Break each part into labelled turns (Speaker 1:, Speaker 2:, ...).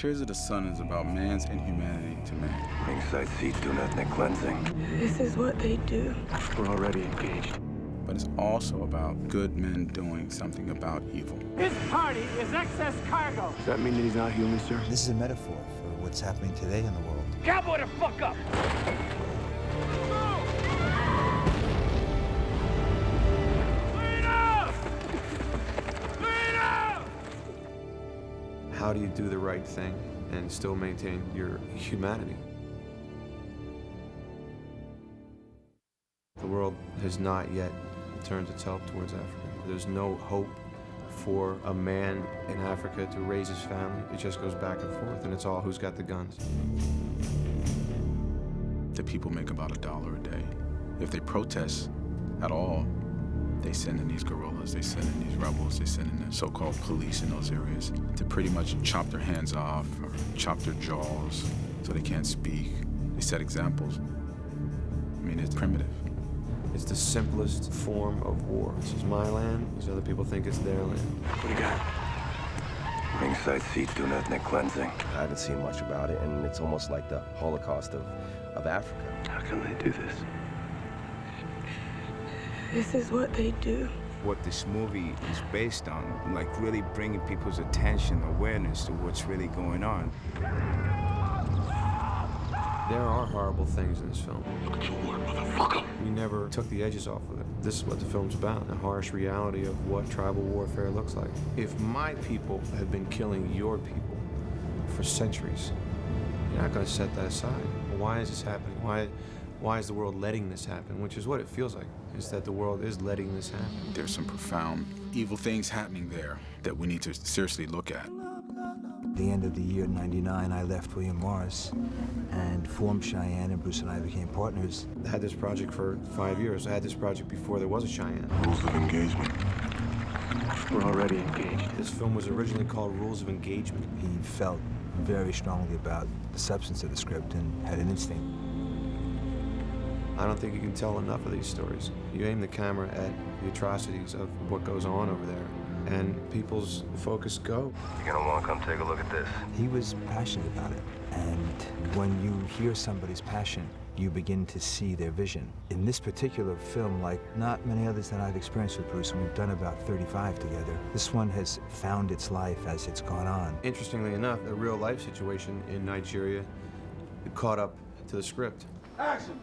Speaker 1: Tränen.der.Sonne is about man's inhumanity to man.
Speaker 2: Ringside seats do ethnic cleansing.
Speaker 3: This is what they do.
Speaker 2: We're already engaged.
Speaker 1: But it's also about good men doing something about evil.
Speaker 4: His party is excess cargo.
Speaker 2: Does that mean that he's not human, sir?
Speaker 5: This is a metaphor for what's happening today in the world.
Speaker 4: Cowboy the fuck up!
Speaker 6: How do you do the right thing and still maintain your humanity? The world has not yet turned its help towards Africa. There's no hope for a man in Africa to raise his family. It just goes back and forth, and it's all who's got the guns.
Speaker 1: The people make about $1 a day. If they protest at all, they send in these guerrillas, they send in these rebels, they send in the so-called police in those areas to pretty much chop their hands off or chop their jaws so they can't speak. They set examples. I mean, it's primitive.
Speaker 6: It's the simplest form of war. This is my land, these other people think it's their land.
Speaker 2: What do you got? Ringside seats do ethnic cleansing.
Speaker 7: I haven't seen much about it, and it's almost like the Holocaust of Africa.
Speaker 2: How can they do this?
Speaker 3: This is what they do.
Speaker 8: What this movie is based on, like really bringing people's attention, awareness to what's really going on.
Speaker 6: There are horrible things in this film.
Speaker 2: Look at your word, motherfucker.
Speaker 6: We never took the edges off of it. This is what the film's about, the harsh reality of what tribal warfare looks like. If my people have been killing your people for centuries, you're not going to set that aside. Why is this happening? Why is the world letting this happen? Which is what it feels like, is that the world is letting this happen.
Speaker 1: There's some profound evil things happening there that we need to seriously look at.
Speaker 5: At the end of the year '99, I left William Morris and formed Cheyenne, and Bruce and I became partners.
Speaker 6: I had this project for 5 years. I had this project before there was a Cheyenne.
Speaker 2: Rules of engagement. We're already engaged.
Speaker 6: This film was originally called Rules of Engagement.
Speaker 5: He felt very strongly about the substance of the script and had an instinct.
Speaker 6: I don't think you can tell enough of these stories. You aim the camera at the atrocities of what goes on over there, and people's focus go.
Speaker 2: You're gonna wanna come take a look at this.
Speaker 5: He was passionate about it, and when you hear somebody's passion, you begin to see their vision. In this particular film, like not many others that I've experienced with Bruce, and we've done about 35 together, this one has found its life as it's gone on.
Speaker 6: Interestingly enough, a real life situation in Nigeria caught up to the script.
Speaker 4: Action!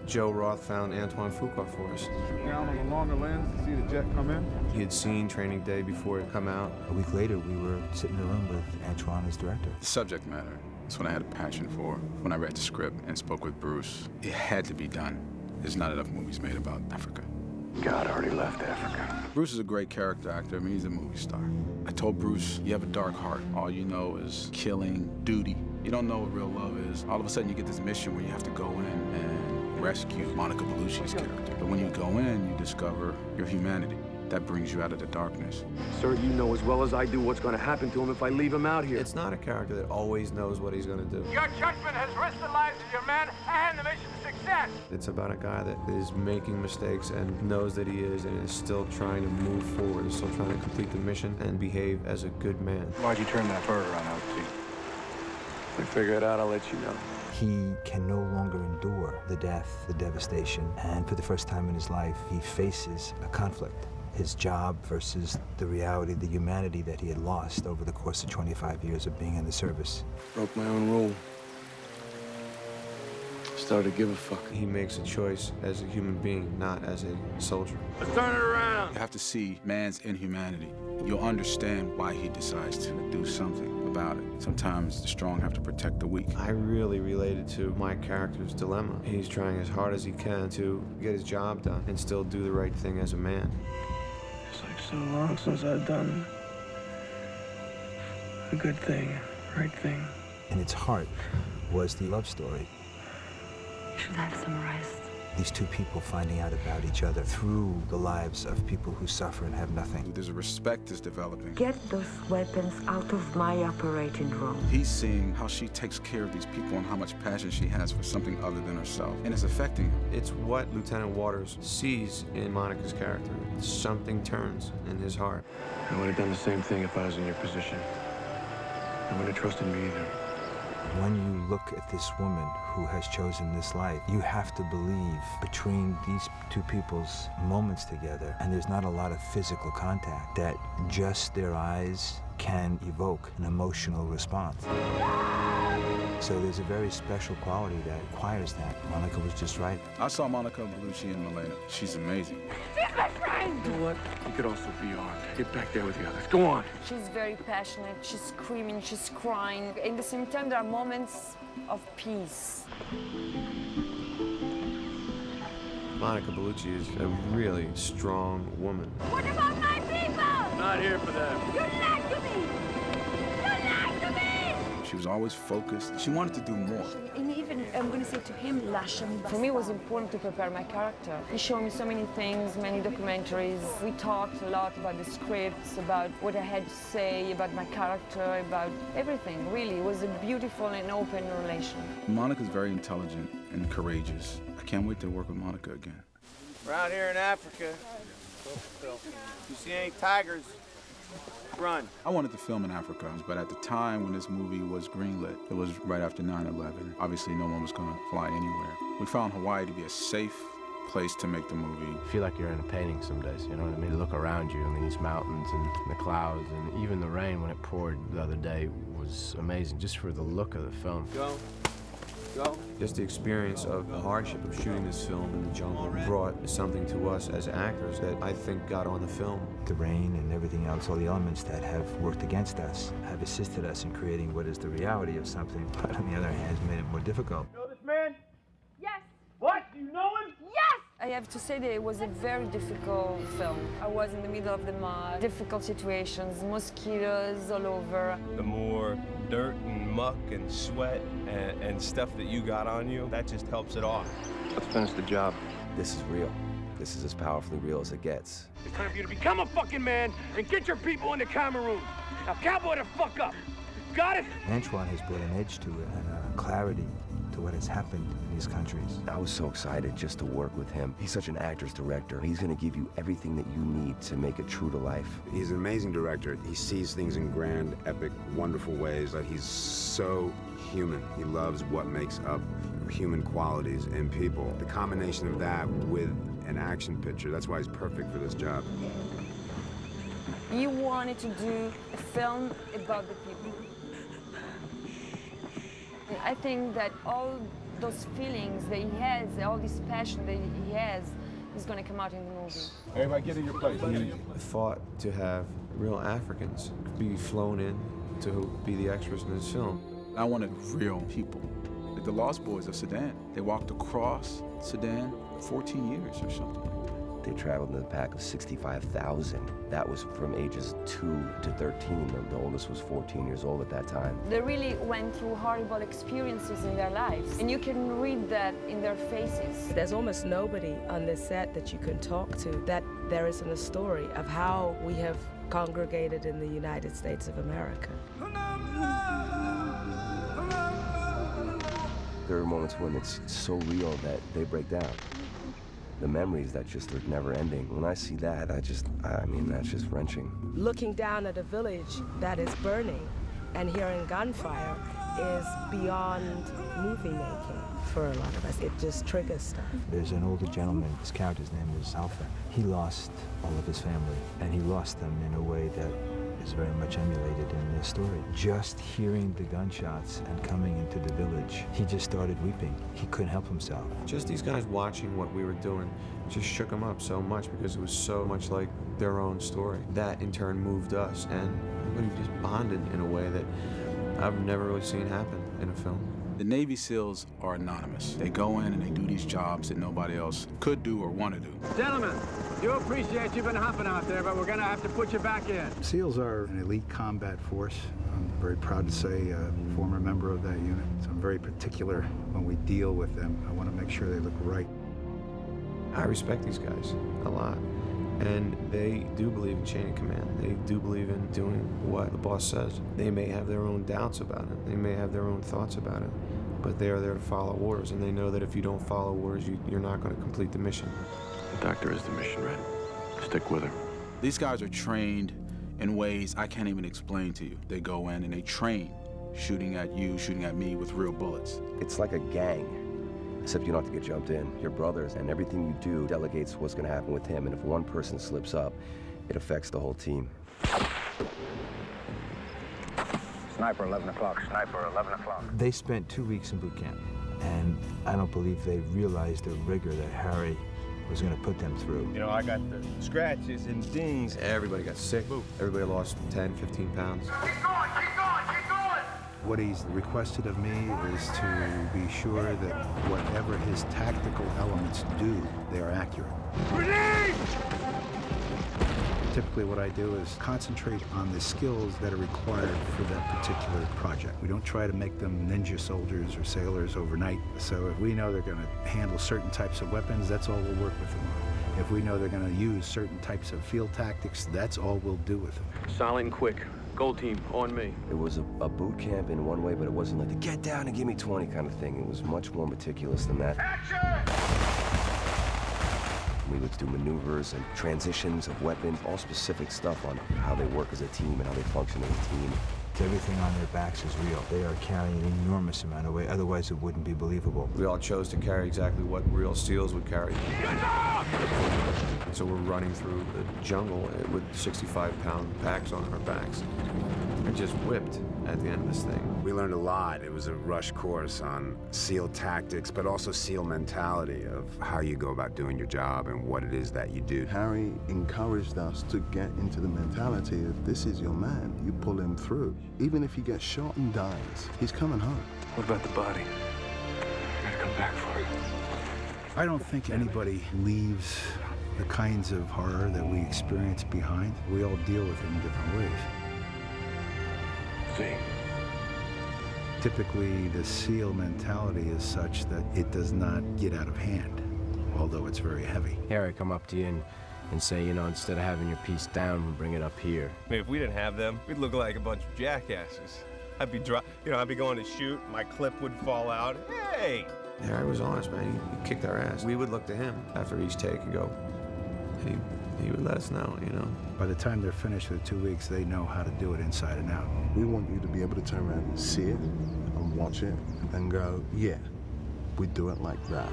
Speaker 6: Joe Roth found Antoine Fuqua for us.
Speaker 9: Down on the longer lens to see the jet come in.
Speaker 6: He had seen Training Day before it come out.
Speaker 5: A week later, we were sitting in a room with Antoine as director.
Speaker 1: The subject matter is what I had a passion for. When I read the script and spoke with Bruce, it had to be done. There's not enough movies made about Africa.
Speaker 2: God already left Africa.
Speaker 1: Bruce is a great character actor. I mean, he's a movie star. I told Bruce, you have a dark heart. All you know is killing, duty. You don't know what real love is. All of a sudden, you get this mission where you have to go in and rescue Monica Bellucci's character. But when you go in, you discover your humanity. That brings you out of the darkness.
Speaker 2: Sir, you know as well as I do what's gonna happen to him if I leave him out here.
Speaker 6: It's not a character that always knows what he's gonna do.
Speaker 4: Your judgment has risked the lives of your men and the mission's success.
Speaker 6: It's about a guy that is making mistakes and knows that he is, and is still trying to move forward, is still trying to complete the mission and behave as a good man.
Speaker 9: Why'd you turn that bird around out to?
Speaker 2: If I figure it out, I'll let you know.
Speaker 5: He can no longer endure the death, the devastation, and for the first time in his life, he faces a conflict. His job versus the reality, the humanity that he had lost over the course of 25 years of being in the service.
Speaker 2: Broke my own rule. Started to give a fuck.
Speaker 6: He makes a choice as a human being, not as a soldier.
Speaker 4: Let's turn it around.
Speaker 1: You have to see man's inhumanity. You'll understand why he decides to do something about it. Sometimes the strong have to protect the weak.
Speaker 6: I really related to my character's dilemma. He's trying as hard as he can to get his job done and still do the right thing as a man.
Speaker 10: It's like so long since I've done a good thing, right thing.
Speaker 5: And its heart was the love story.
Speaker 3: You should have some rest.
Speaker 5: These two people finding out about each other through the lives of people who suffer and have nothing.
Speaker 1: There's a respect that's developing.
Speaker 3: Get those weapons out of my operating room.
Speaker 1: He's seeing how she takes care of these people and how much passion she has for something other than herself. And it's affecting him.
Speaker 6: It's what Lieutenant Waters sees in Monica's character. Something turns in his heart.
Speaker 2: I would have done the same thing if I was in your position.
Speaker 10: I wouldn't have trusted me either.
Speaker 5: When you look at this woman who has chosen this life, you have to believe between these two people's moments together, and there's not a lot of physical contact, that just their eyes can evoke an emotional response. So there's a very special quality that requires that. Monica was just right.
Speaker 1: I saw Monica Bellucci in Milena. She's amazing.
Speaker 4: She's my friend!
Speaker 10: You know what? You could also be on. Get back there with the others. Go on.
Speaker 11: She's very passionate, she's screaming, she's crying. At the same time, there are moments of peace.
Speaker 6: Monica Bellucci is a really strong woman.
Speaker 4: What about my people?
Speaker 10: Not here for them.
Speaker 4: You lied to me! You lied to me!
Speaker 1: She was always focused. She wanted to do more.
Speaker 11: And even, I'm going to say to him, for me it was important to prepare my character. He showed me so many things, many documentaries. We talked a lot about the scripts, about what I had to say, about my character, about everything, really. It was a beautiful and open relation.
Speaker 1: Monica's very intelligent and courageous. I can't wait to work with Monica again.
Speaker 8: We're out here in Africa. You see any tigers? Run.
Speaker 1: I wanted to film in Africa, but at the time when this movie was greenlit, it was right after 9/11. Obviously, no one was going to fly anywhere. We found Hawaii to be a safe place to make the movie.
Speaker 12: I feel like you're in a painting some days, you know what I mean? Look around you, I mean, these mountains and the clouds, and even the rain when it poured the other day was amazing, just for the look of the film.
Speaker 8: Go.
Speaker 6: Just the experience of the hardship of shooting this film in the jungle brought something to us as actors that I think got on the film.
Speaker 5: The rain and everything else, all the elements that have worked against us, have assisted us in creating what is the reality of something, but on the other hand, has made it more difficult.
Speaker 4: You know this man?
Speaker 11: Yes.
Speaker 4: What? Do you know him?
Speaker 11: Yes! I have to say that it was a very difficult film. I was in the middle of the mud, difficult situations, mosquitoes all over.
Speaker 13: The more dirt and muck and sweat and stuff that you got on you, that just helps it off.
Speaker 10: Let's finish the job.
Speaker 7: This is real. This is as powerfully real as it gets.
Speaker 4: It's time for you to become a fucking man and get your people into Cameroon. Now, cowboy the fuck up. Got it?
Speaker 5: Antoine has brought an edge to it and a clarity to what has happened in these countries.
Speaker 7: I was so excited just to work with him. He's such an actor's director. He's going to give you everything that you need to make it true to life.
Speaker 14: He's an amazing director. He sees things in grand, epic, wonderful ways, but he's so human. He loves what makes up human qualities in people. The combination of that with an action picture, that's why he's perfect for this job.
Speaker 11: He wanted to do a film about the people. I think that all those feelings that he has, all this passion that he has, is going to come out in the movie.
Speaker 9: Everybody get in your place.
Speaker 6: We fought to have real Africans be flown in to be the extras in this film.
Speaker 1: I wanted real people. Like the Lost Boys of Sudan. They walked across Sudan 14 years or something.
Speaker 7: They traveled in a pack of 65,000. That was from ages 2 to 13. The oldest was 14 years old at that time.
Speaker 11: They really went through horrible experiences in their lives, and you can read that in their faces.
Speaker 15: There's almost nobody on this set that you can talk to that there isn't a story of how we have congregated in the United States of America.
Speaker 7: There are moments when it's so real that they break down. The memories that just are never ending. When I see that, I mean, that's just wrenching.
Speaker 15: Looking down at a village that is burning and hearing gunfire is beyond movie making for a lot of us. It just triggers stuff.
Speaker 5: There's an older gentleman, his character's name is Alpha. He lost all of his family, and he lost them in a way that is very much emulated in this story. Just hearing the gunshots and coming into the village, he just started weeping. He couldn't help himself.
Speaker 6: Just these guys watching what we were doing just shook them up so much because it was so much like their own story. That in turn moved us, and everybody just bonded in a way that I've never really seen happen in a film.
Speaker 1: The Navy SEALs are anonymous. They go in and they do these jobs that nobody else could do or want to do.
Speaker 4: Gentlemen, you appreciate you've been hopping out there, but we're going to have to put you back in.
Speaker 9: SEALs are an elite combat force. I'm very proud to say a former member of that unit. So I'm very particular when we deal with them. I want to make sure they look right.
Speaker 6: I respect these guys a lot. And they do believe in chain of command. They do believe in doing what the boss says. They may have their own doubts about it. They may have their own thoughts about it. But they are there to follow orders, and they know that if you don't follow orders, you're not going to complete the mission.
Speaker 10: The doctor is the mission, Red. Stick with her.
Speaker 1: These guys are trained in ways I can't even explain to you. They go in and they train, shooting at you, shooting at me with real bullets.
Speaker 7: It's like a gang, except you don't have to get jumped in. You're brothers, and everything you do delegates what's going to happen with him, and if one person slips up, it affects the whole team.
Speaker 2: Sniper, 11 o'clock. Sniper, 11 o'clock.
Speaker 5: They spent 2 weeks in boot camp, and I don't believe they realized the rigor that Harry was going to put them through.
Speaker 13: You know, I got the scratches and dings.
Speaker 6: Everybody got sick. Everybody lost 10, 15 pounds.
Speaker 4: Keep going, keep going, keep going!
Speaker 9: What he's requested of me is to be sure that whatever his tactical elements do, they are accurate.
Speaker 4: Grenade!
Speaker 9: Typically what I do is concentrate on the skills that are required for that particular project. We don't try to make them ninja soldiers or sailors overnight. So if we know they're going to handle certain types of weapons, that's all we'll work with them on. If we know they're going to use certain types of field tactics, that's all we'll do with them.
Speaker 10: Silent and quick. Gold team, on me.
Speaker 7: It was a boot camp in one way, but it wasn't like the get down and give me 20 kind of thing. It was much more meticulous than that. We would do maneuvers and transitions of weapons, all specific stuff on how they work as a team and how they function as a team.
Speaker 5: Everything on their backs is real. They are carrying an enormous amount of weight, otherwise it wouldn't be believable.
Speaker 6: We all chose to carry exactly what real SEALs would carry. So we're running through the jungle with 65-pound packs on our backs. We're just whipped at the end of this thing.
Speaker 14: We learned a lot. It was a rush course on SEAL tactics, but also SEAL mentality of how you go about doing your job and what it is that you do.
Speaker 16: Harry encouraged us to get into the mentality of this is your man. You pull him through. Even if he gets shot and dies, he's coming home.
Speaker 10: What about the body? I gotta come back for it.
Speaker 9: I don't think anybody leaves the kinds of horror that we experience behind. We all deal with it in different ways.
Speaker 10: See?
Speaker 9: Typically, the SEAL mentality is such that it does not get out of hand, although it's very heavy.
Speaker 12: Harry come up to you and say, you know, instead of having your piece down, we'll bring it up here.
Speaker 13: I mean, if we didn't have them, we'd look like a bunch of jackasses. I'd be I'd be going to shoot, my clip would fall out. Hey!
Speaker 6: Harry was honest, man. He kicked our ass. We would look to him after each take and go, he would let us know, you know.
Speaker 9: By the time they're finished with 2 weeks, they know how to do it inside and out.
Speaker 16: We want you to be able to turn around and see it and watch it and go, yeah, we do it like that.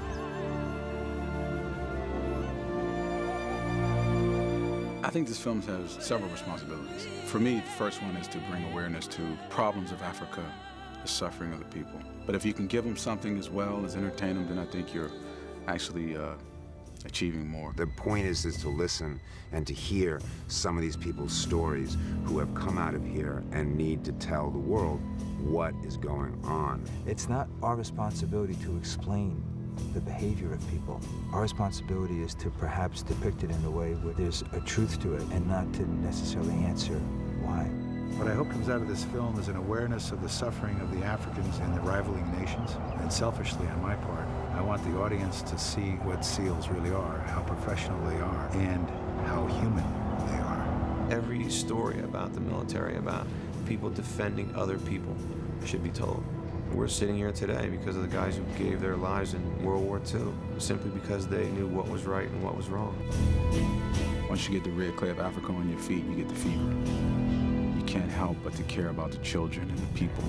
Speaker 1: I think this film has several responsibilities. For me, the first one is to bring awareness to problems of Africa, the suffering of the people. But if you can give them something as well as entertain them, then I think you're actually achieving more.
Speaker 14: The point is to listen and to hear some of these people's stories who have come out of here and need to tell the world what is going on.
Speaker 5: It's not our responsibility to explain the behavior of people. Our responsibility is to perhaps depict it in a way where there's a truth to it and not to necessarily answer why.
Speaker 9: What I hope comes out of this film is an awareness of the suffering of the Africans in the rivaling nations. And selfishly, on my part, I want the audience to see what SEALs really are, how professional they are, and how human they are.
Speaker 6: Every story about the military, about people defending other people, should be told. We're sitting here today because of the guys who gave their lives in World War II, simply because they knew what was right and what was wrong.
Speaker 1: Once you get the red clay of Africa on your feet, you get the fever. You can't help but to care about the children and the people.